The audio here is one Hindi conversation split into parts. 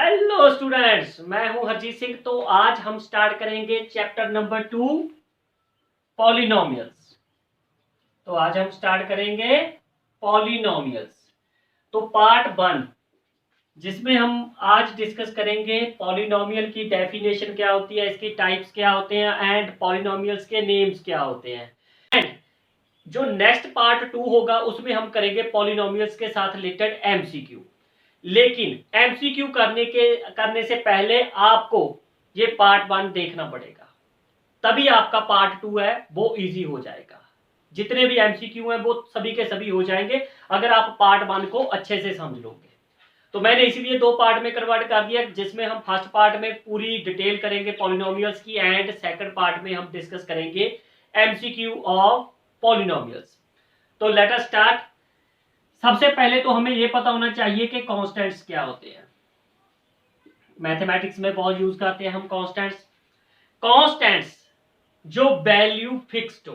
हेलो स्टूडेंट्स, मैं हूं हरजीत सिंह। तो आज हम स्टार्ट करेंगे चैप्टर नंबर 2 पॉलिनोमियल्स। तो आज हम स्टार्ट करेंगे पॉलिनोमियल्स। तो पार्ट 1 जिसमें हम आज डिस्कस करेंगे पॉलिनोमियल की डेफिनेशन क्या होती है, इसकी टाइप्स क्या होते हैं एंड पॉलिनोमियल्स के नेम्स क्या होते हैं। एंड जो नेक्स्ट पार्ट 2 होगा उसमें हम करेंगे पॉलिनोमियल्स के साथ रिलेटेड एमसीक्यू। लेकिन एमसीक्यू करने से पहले आपको ये पार्ट 1 देखना पड़ेगा, तभी आपका पार्ट 2 है वो इजी हो जाएगा। जितने भी एमसीक्यू हैं वो सभी के सभी हो जाएंगे अगर आप पार्ट 1 को अच्छे से समझ लोगे। तो मैंने इसीलिए 2 पार्ट में कन्वर्ट कर दिया, जिसमें हम फर्स्ट पार्ट में पूरी डिटेल करेंगे पॉलिनोमियल्स की एंड सेकंड पार्ट में हम डिस्कस करेंगे एमसीक्यू ऑफ पॉलिनोमियल्स। तो लेट अस स्टार्ट। सबसे पहले तो हमें यह पता होना चाहिए कि कांस्टेंट्स क्या होते हैं। मैथमेटिक्स में बहुत यूज करते हैं हम कांस्टेंट्स। कांस्टेंट्स जो वैल्यू फिक्स्ड हो।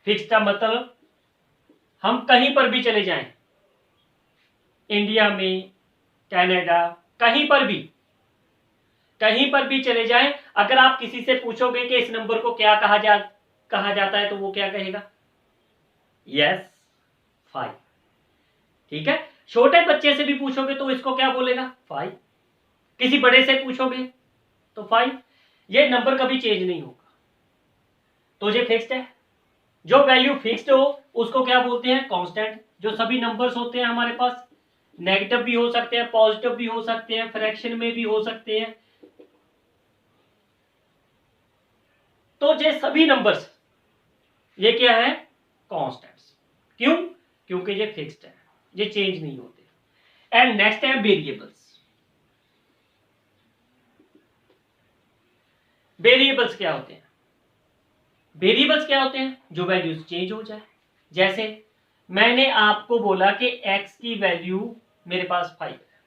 फिक्स्ड का मतलब हम कहीं पर भी चले जाएं, इंडिया में, कनाडा, कहीं पर भी चले जाएं, अगर आप किसी से पूछोगे कि इस नंबर को क्या कहा जाता है तो वो क्या कहेगा? यस, 5। ठीक है। छोटे बच्चे से भी पूछोगे तो इसको क्या बोलेगा? 5। किसी बड़े से पूछोगे तो 5। ये नंबर कभी चेंज नहीं होगा, तो ये फिक्स्ड है। जो वैल्यू फिक्स्ड हो उसको क्या बोलते हैं? कांस्टेंट। जो सभी नंबर्स होते हैं हमारे पास, नेगेटिव भी हो सकते हैं, पॉजिटिव भी हो सकते हैं, फ्रैक्शन में भी हो सकते हैं, तो ये सभी नंबर्स ये क्या है? कांस्टेंट्स। क्यों? क्योंकि ये फिक्स्ड है, ये चेंज नहीं होते। एंड नेक्स्ट है वेरिएबल्स। वेरिएबल्स क्या होते हैं? वेरिएबल्स क्या होते हैं? जो वैल्यूज चेंज हो जाए। जैसे मैंने आपको बोला कि x की वैल्यू मेरे पास 5 है।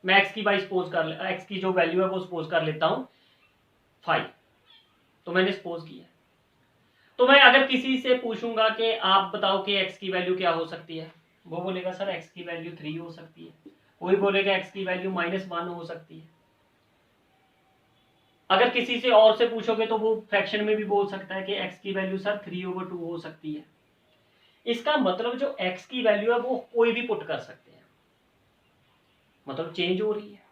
मैं x की जो वैल्यू है वो सपोज कर लेता हूं 5। तो मैंने सपोज किया। तो मैं अगर किसी से पूछूंगा कि आप बताओ कि x की वैल्यू क्या हो सकती है, वो बोलेगा सर x की वैल्यू 3 हो सकती है। कोई बोलेगा x की वैल्यू -1 हो सकती है। अगर किसी से और से पूछोगे तो वो फ्रैक्शन में भी बोल सकता है कि x की वैल्यू सर 3/2 हो सकती है। इसका मतलब जो x की वैल्यू है वो कोई भी पुट कर सकते हैं, मतलब चेंज हो रही है।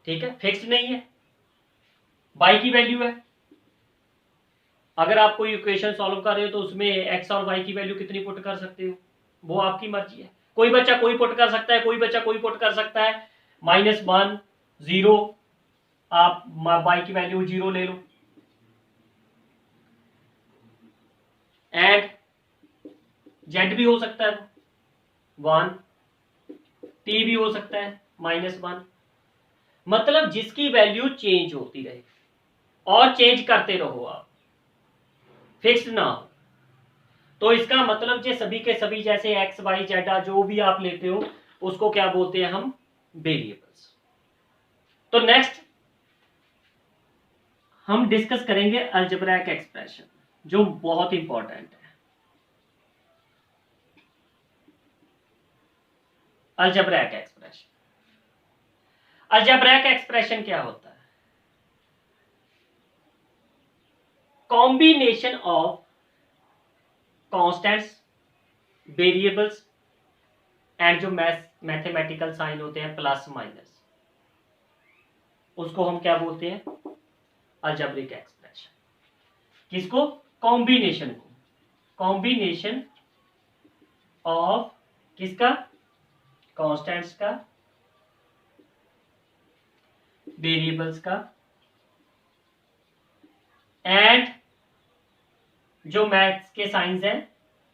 ठीक है, फिक्स्ड नहीं है। y की वैल्यू है, अगर आप कोई इक्वेशन सॉल्व कर रहे हो तो उसमें x और y की वैल्यू कितनी पुट कर सकते हो, वो आपकी मर्जी है। कोई बच्चा कोई पुट कर सकता है, कोई बच्चा कोई पुट कर सकता है। -1, 0, आप y की वैल्यू 0 ले लो। एंड z भी हो सकता है 1, t भी हो सकता है -1। मतलब जिसकी वैल्यू चेंज होती रहे और चेंज करते रहो आप, फिक्स्ड ना हो। तो इसका मतलब ये सभी के सभी जैसे x y z जो भी आप लेते हो उसको क्या बोलते हैं हम? वेरिएबल्स। तो नेक्स्ट हम डिस्कस करेंगे अलजेब्रिक एक्सप्रेशन, जो बहुत इंपॉर्टेंट है। Algebraic expression. अलजेब्रिक एक्सप्रेशन क्या होता है? Combination of constants, variables and जो मैथमेटिकल साइन होते हैं प्लस माइनस, उसको हम क्या बोलते हैं? Algebraic expression. किसको? कॉम्बिनेशन को। कॉम्बिनेशन ऑफ किसका? कांस्टेंट्स का, वेरिएबल्स का एंड जो मैथ्स के साइंस हैं,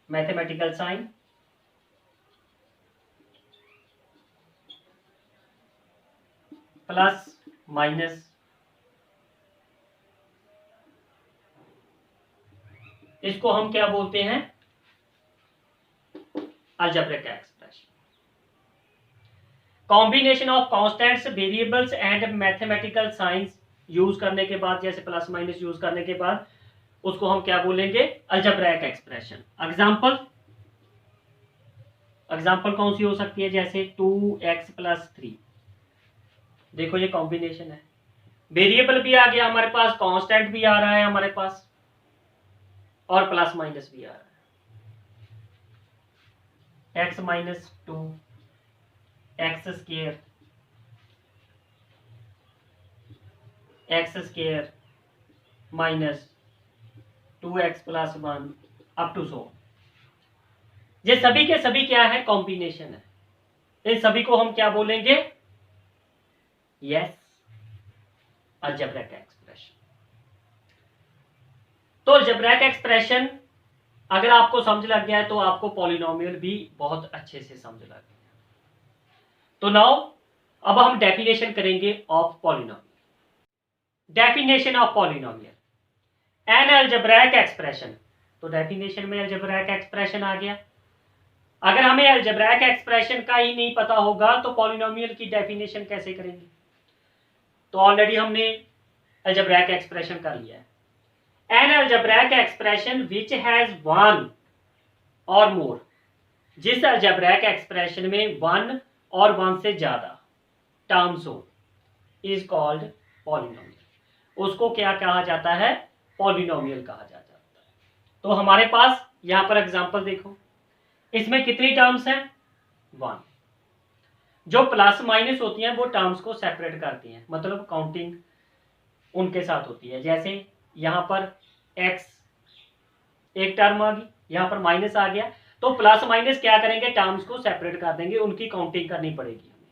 मैथमेटिकल साइन, प्लस माइनस, इसको हम क्या बोलते हैं? Algebraic expression. Combination of constants, variables and mathematical science use करने के बाद, जैसे प्लस माइनस यूज करने के बाद, उसको हम क्या बोलेंगे? Algebraic expression. एग्जांपल कौन सी हो सकती है? जैसे 2x + 3। देखो ये कॉम्बिनेशन है, वेरिएबल भी आ गया हमारे पास, कांस्टेंट भी आ रहा है हमारे पास, और प्लस माइनस भी आ रहा है। X minus two x square minus 2x plus 1 up to so. ये सभी के सभी क्या है, कॉम्बिनेशन है। इन सभी को हम क्या बोलेंगे, यस अलजेब्रिक एक्सप्रेशन। तो अलजेब्रिक एक्सप्रेशन अगर आपको समझ लग गया है तो आपको पॉलिनोमियल भी बहुत अच्छे से समझ लग गया। तो नाउ अब हम डेफिनेशन करेंगे of polynomial. Definition of polynomial N algebraic expression. तो डेफिनेशन में अलजेब्रिक एक्सप्रेशन आ गया। अगर हमें अलजेब्रिक एक्सप्रेशन का ही नहीं पता होगा तो पॉलिनोमियल की डेफिनेशन कैसे करेंगे। तो ऑलरेडी हमने अलजेब्रिक एक्सप्रेशन कर लिया है। N algebraic expression which has one और मोर, जिस अलजेब्रिक एक्सप्रेशन में वन और वन से ज्यादा टर्म्स हो, इज कॉल्ड पॉलिनोमियल। उसको क्या कहा जाता है, पॉलिनोमियल कहा जाता है। तो हमारे पास यहां पर एग्जांपल देखो, इसमें कितनी टर्म्स हैं, वन। जो प्लस माइनस होती हैं वो टर्म्स को सेपरेट करती हैं, मतलब काउंटिंग उनके साथ होती है। जैसे यहां पर x एक टर्म आ गई, यहां पर माइनस आ गया, तो प्लस माइनस क्या करेंगे, टर्म्स को सेपरेट कर देंगे, उनकी काउंटिंग करनी पड़ेगी हमें,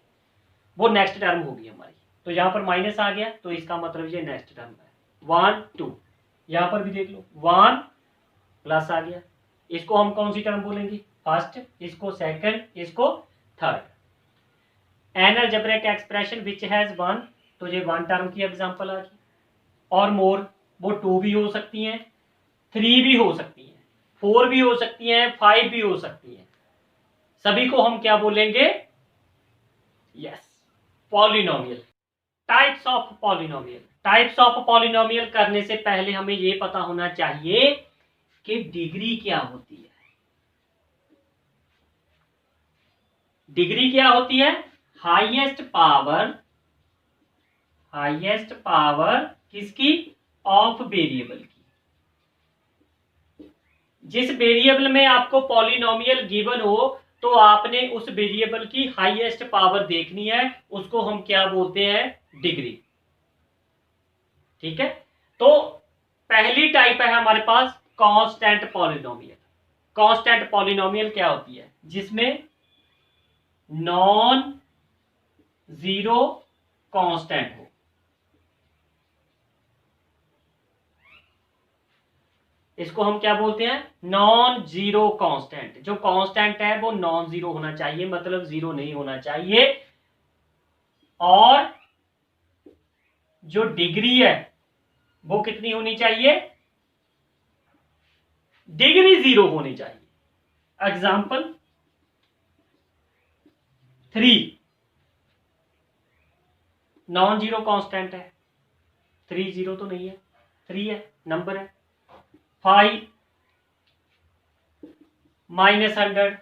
वो नेक्स्ट टर्म होगी हमारी। तो यहां पर माइनस आ गया तो इसका मतलब ये नेक्स्ट टर्म है, 1 2। यहां पर भी देख लो 1 प्लस आ गया, इसको हम कौन सी टर्म बोलेंगे, फर्स्ट, इसको सेकंड, इसको third. N algebraic expression which has one, तो ये वन टर्म की एग्जांपल आ गई। और मोर, वो 2 भी हो सकती हैं, 3 भी हो सकती हैं, 4 भी हो सकती हैं, 5 भी हो सकती हैं। सभी को हम क्या बोलेंगे, yes polynomial. Types of polynomial. Types of polynomial करने से पहले हमें यह पता होना चाहिए कि डिग्री क्या होती है। डिग्री क्या होती है, हाईएस्ट पावर किसकी, ऑफ वेरिएबल की। जिस वेरिएबल में आपको पॉलिनोमियल गिवन हो तो आपने उस वेरिएबल की हाईएस्ट पावर देखनी है, उसको हम क्या बोलते हैं, डिग्री। ठीक है। तो पहली टाइप है हमारे पास कांस्टेंट पॉलिनोमियल। कांस्टेंट पॉलिनोमियल क्या होती है, जिसमें नॉन जीरो कांस्टेंट हो। इसको हम क्या बोलते हैं, नॉन जीरो कांस्टेंट। जो कांस्टेंट है वो नॉन जीरो होना चाहिए, मतलब जीरो नहीं होना चाहिए। और जो डिग्री है वो कितनी होनी चाहिए, डिग्री 0 होनी चाहिए। एग्जाम्पल 3 नॉन जीरो कांस्टेंट है, 3 जीरो तो नहीं है, 3 है, नंबर है। 5 -100,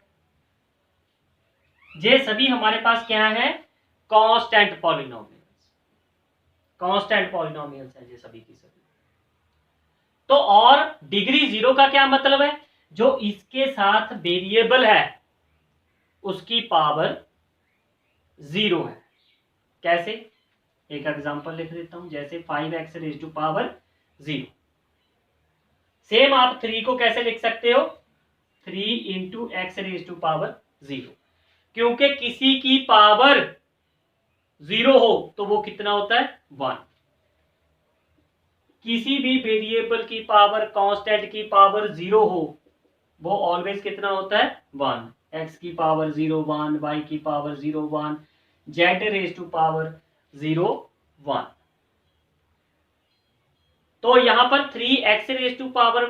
ये सभी हमारे पास क्या है, कांस्टेंट पॉलिनोमियल्स। कांस्टेंट पॉलिनोमियल्स हैं ये सभी की सभी। तो और डिग्री 0 का क्या मतलब है, जो इसके साथ वेरिएबल है उसकी पावर 0 है। कैसे, एक एग्जांपल लिख देता हूं, जैसे 5x raise to power 0। Same आप 3 को कैसे लिख सकते हो, 3 into x raise to power 0। क्योंकि किसी की पावर 0 हो तो वो कितना होता है, 1। किसी भी वेरिएबल की पावर, कांस्टेंट की पावर 0 हो वो ऑलवेज कितना होता है, 1। एक्स की पावर 0 1, वाई की power 0 1, z raise to power 0 1। तो यहां पर 3x raise to power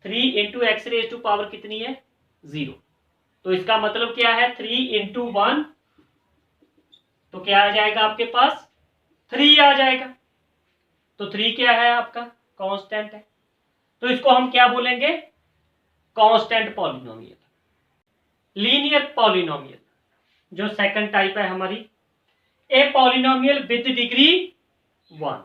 3 into x raise to power कितनी है, 0। तो इसका मतलब क्या है, 3 इंटू 1, तो क्या आ जाएगा आपके पास, 3 आ जाएगा। तो 3 क्या है आपका, कांस्टेंट है। तो इसको हम क्या बोलेंगे, कांस्टेंट पॉलिनोमियल। लीनियर पॉलिनोमियल जो सेकंड टाइप है हमारी, ए पॉलिनोमियल विद डिग्री 1,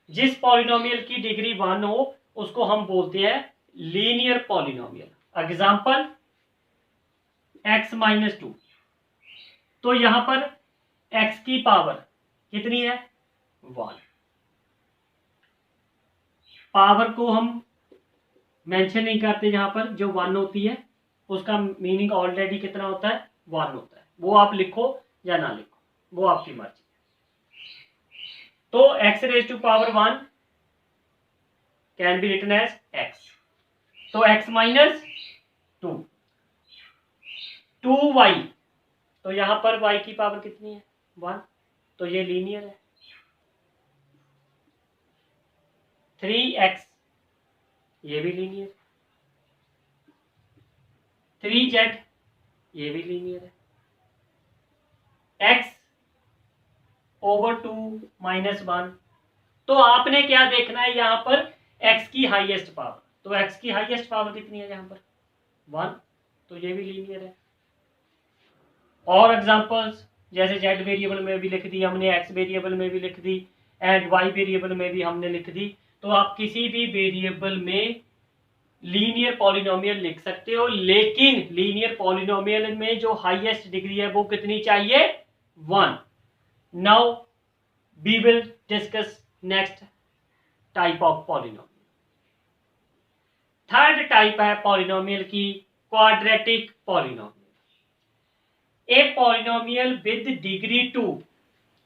जिस पॉलिनोमियल की डिग्री 1 हो उसको हम बोलते हैं लीनियर पॉलिनोमियल। एग्जांपल x-2, तो यहां पर x की पावर कितनी है 1। पावर को हम मेंशन नहीं करते, जहां पर जो 1 होती है उसका मीनिंग ऑलरेडी कितना होता है 1 होता है। वो आप लिखो या ना लिखो, वो आपकी मर्जी। तो x⁻1 can be written as x, तो x-2 2y, तो यहां पर y की पावर कितनी है 1, तो ये लीनियर है। 3x, ये भी लीनियर। 3z, ये भी लीनियर है। x/2 - 1, तो आपने क्या देखना है यहां पर x की हाईएस्ट पावर, तो x की हाईएस्ट पावर कितनी है यहां पर 1, तो ये भी लीनियर है। और एग्जांपल्स जैसे z वेरिएबल में भी लिख दी हमने, x वेरिएबल में भी लिख दी एंड y वेरिएबल में भी हमने लिख दी। तो आप किसी भी वेरिएबल में लीनियर पॉलिनोमियल लिख सकते हो, लेकिन लीनियर पॉलिनोमियल में जो हाईएस्ट डिग्री है वो कितनी चाहिए 1। Now we will discuss next type of polynomial. Third type है पॉलिनोमियल की quadratic polynomial. A polynomial with degree 2,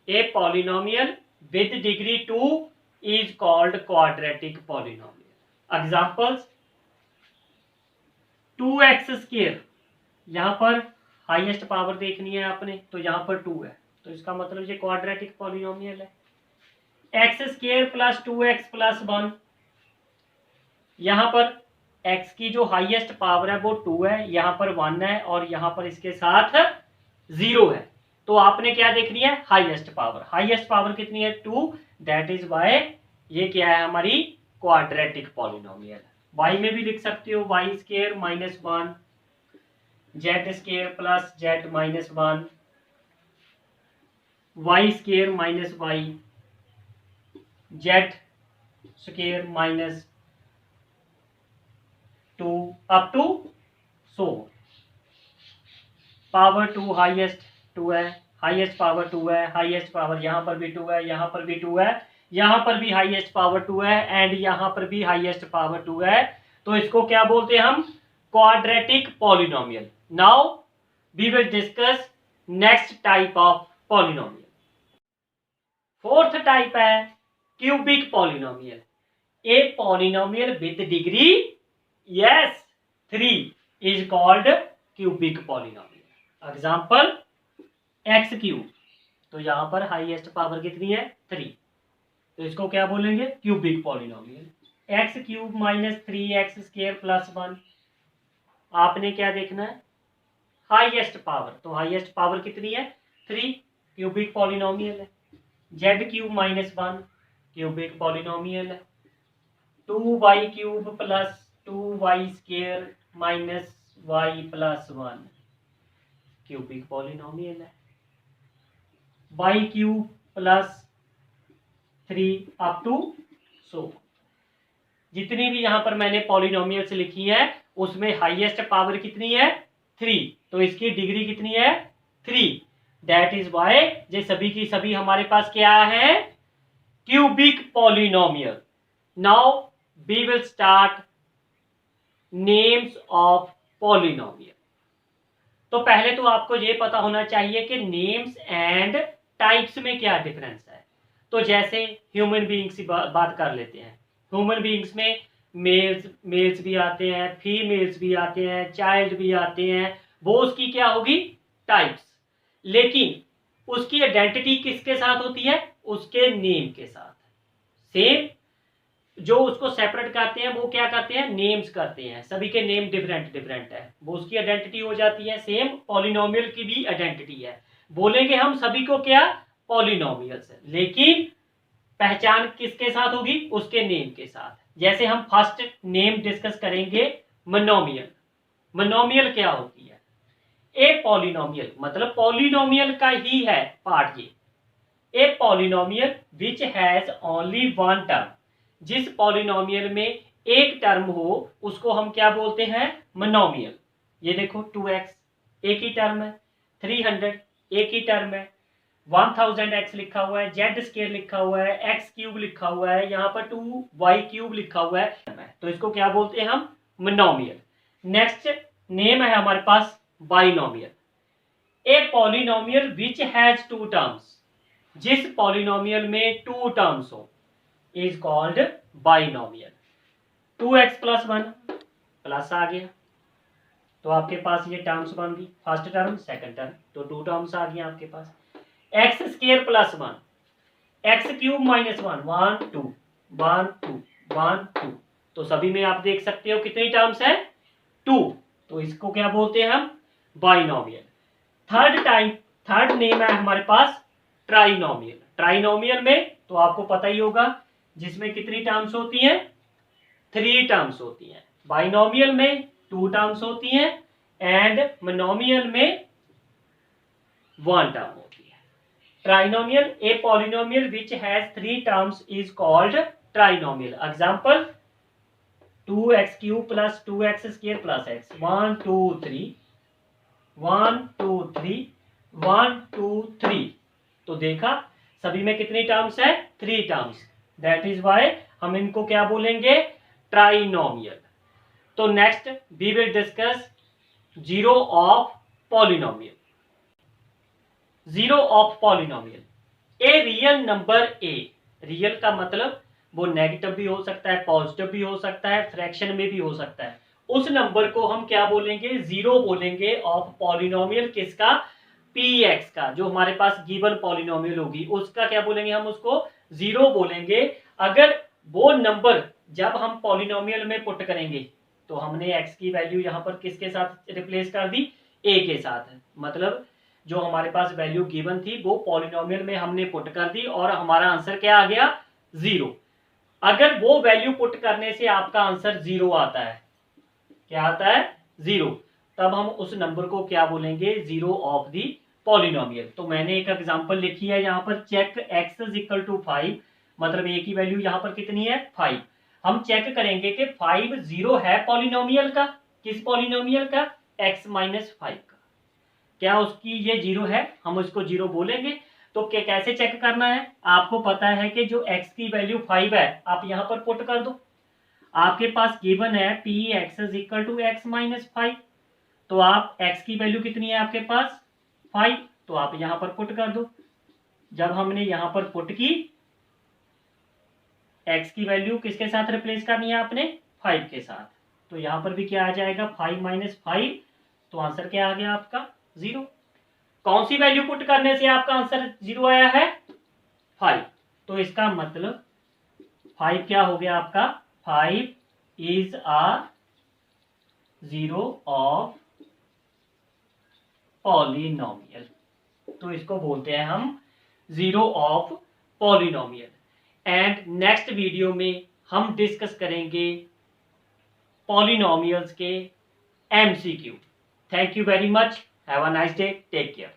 a polynomial with degree 2 is called quadratic polynomial. Examples 2x², यहां पर हाईएस्ट पावर देखनी है आपने, तो यहां पर 2 है, तो इसका मतलब ये क्वाड्रेटिक पॉलिनोमियल है। x² + 2x + 1, यहां पर x की जो हाईएस्ट पावर है वो 2 है, यहां पर 1 है और यहां पर इसके साथ 0 है। तो आपने क्या देखनी है हाईएस्ट पावर। हाईएस्ट पावर कितनी है 2, दैट इज वाई ये क्या है हमारी क्वाड्रेटिक पॉलिनोमियल। y में भी लिख सकते हो y² - 1, z² + z - 1, y² - y, z² - 2 up to so. Power 2 highest 2 है, हाईएस्ट पावर 2 है, हाईएस्ट पावर यहां पर भी 2 है, यहां पर भी 2 है, यहां पर भी हाईएस्ट पावर 2 है एंड यहां पर भी हाईएस्ट पावर 2 है। तो इसको क्या बोलते हैं हम quadratic polynomial. Now we will discuss next type of polynomial. Fourth type है cubic polynomial. A polynomial with degree 3 is called cubic polynomial. Example x³, तो यहां पर हाईएस्ट पावर कितनी है 3, तो इसको क्या बोलेंगे क्यूबिक पॉलिनोमियल। x³ - 3x² + 1, आपने क्या देखना है हाईएस्ट पावर, तो हाईएस्ट पावर कितनी है 3, क्यूबिक पॉलिनोमियल है। z³ - 1 क्यूबिक पॉलिनोमियल है। 2y³ + 2y² - y + 1 cubic polynomial है। y³ + 3 अप टू सो। जितनी भी यहां पर मैंने पॉलिनोमियल्स लिखी है उसमें हाईएस्ट पावर कितनी है 3, तो इसकी डिग्री कितनी है 3, दैट इज वाई ये सभी की सभी हमारे पास क्या है cubic polynomial. Now we will start names of polynomial. तो पहले तो आपको यह पता होना चाहिए कि नेम्स एंड टाइप्स में क्या डिफरेंस है। तो जैसे ह्यूमन बीइंग्स की बात कर लेते हैं। ह्यूमन बीइंग्स में मेल्स भी आते हैं, फीमेल्स भी आते हैं, चाइल्ड भी आते हैं, वो उसकी क्या होगी टाइप्स। लेकिन उसकी आइडेंटिटी किसके साथ होती है उसके नेम के साथ। सेम जो उसको सेपरेट करते हैं वो क्या करते हैं नेम्स करते हैं, सभी के नेम डिफरेंट डिफरेंट है, वो उसकी आइडेंटिटी हो जाती है। सेम पॉलिनोमियल की भी आइडेंटिटी है, बोलेंगे हम सभी को क्या पॉलिनोमियल्स है, लेकिन पहचान किसके साथ होगी उसके नेम के साथ। जैसे हम फर्स्ट नेम डिस्कस करेंगे मोनोमियल। मोनोमियल क्या होती है ए पॉलिनोमियल मतलब पॉलिनोमियल का ही है पार्ट ये। ए polynomial which has only one term, जिस पॉलिनोमियल में एक टर्म हो उसको हम क्या बोलते हैं, मोनोमियल। ये देखो 2x एक ही टर्म है, 300 एक ही टर्म है, 1000x लिखा हुआ है, z स्क्वायर लिखा हुआ है, x क्यूब लिखा हुआ है, यहाँ पर 2y क्यूब लिखा हुआ है, तो इसको क्या बोलते हैं हम, मोनोमियल। नेक्स्ट नेम है हमारे पास binomial. A polynomial which has two terms, जिस पॉलिनोमियल में टू टर्म्स हो is called binomial. 2x plus 1 plus आ गया तो आपके पास ये टर्म्स बन गई, फर्स्ट टर्म सेकंड टर्म, तो 2 टर्म्स आ गई आपके पास। X square plus 1, x cube minus 1, 1 2 1 2 1 2, तो सभी में आप देख सकते हो कितनी टर्म्स है, 2, तो इसको क्या बोलते हैं हम, बाइनोमियल। थर्ड नेम है हमारे पास ट्राइनोमियल। ट्राइनोमियल में तो आपको पता ही होगा जिसमें कितनी टर्म्स होती हैं, 3 टर्म्स होती हैं। बाइनोमियल में 2 टर्म्स होती हैं एंड मोनोमियल में 1 टर्म होती है। Trinomial, A polynomial which has 3 terms is called trinomial. Example 2x cube plus 2x square plus x, 1 2 3 1 2 3 1 2 3, तो देखा सभी में कितनी टर्म्स है, 3 टर्म्स, दैट इज वाई हम इनको क्या बोलेंगे, ट्राइनोमियल। तो next we will discuss zero of polynomial. Zero of polynomial, a real number a, real का मतलब वो नेगेटिव भी हो सकता है, पॉजिटिव भी हो सकता है, फ्रैक्शन में भी हो सकता है, उस नंबर को हम क्या बोलेंगे, जीरो बोलेंगे ऑफ पॉलिनोमियल। किसका, px का, जो हमारे पास गिवन पॉलिनोमियल होगी उसका क्या बोलेंगे, हम उसको जीरो बोलेंगे। अगर वो नंबर जब हम पॉलिनोमियल में पुट करेंगे तो हमने x की वैल्यू यहाँ पर किसके साथ रिप्लेस कर दी, a के साथ, मतलब जो हमारे पास वैल्यू गिवन थी वो पॉलिनोमियल में हमने पुट कर दी और हमारा आंसर क्या आ गया, 0। अगर वो वैल्यू पुट करने से आपका आंसर 0 आता है, क्या आता है, 0, तब हम उस नंबर को क्या बोलेंगे, जीरो ऑफ दी पॉलिनोमियल। तो मैंने एक एग्जांपल लिखी है यहाँ पर, check x is equal to 5, मतलब a की वैल्यू यहाँ पर कितनी है, 5। हम चेक करेंगे कि 5 0 है पॉलिनोमियल का, किस पॉलिनोमियल का, x माइनस 5 का, क्या उसकी ये 0 है, हम उसको 0 बोलेंगे। तो कैसे चेक करना है, आपको पता है कि जो x की वैल्यू 5 है आप यहाँ पर पुट कर दो, आपके पास गिवन है px is equal to x minus 5, तो आप x की वैल्यू कितनी है आपके पास, 5, तो आप यहां पर पुट कर दो। जब हमने यहां पर पुट की, x की वैल्यू किसके साथ रिप्लेस करनी है आपने, 5 के साथ, तो यहां पर भी क्या आ जाएगा, 5 माइनस 5, तो आंसर क्या आ गया आपका, 0। कौन सी वैल्यू पुट करने से आपका आंसर 0 आया है, 5, तो इसका मतलब 5 क्या हो गया आपका, 5 is a zero of polynomial, तो इसको बोलते हैं हम zero of polynomial. And next video में हम डिस्कस करेंगे पॉलिनोमियल्स के MCQ। Thank you very much, have a nice day, take care.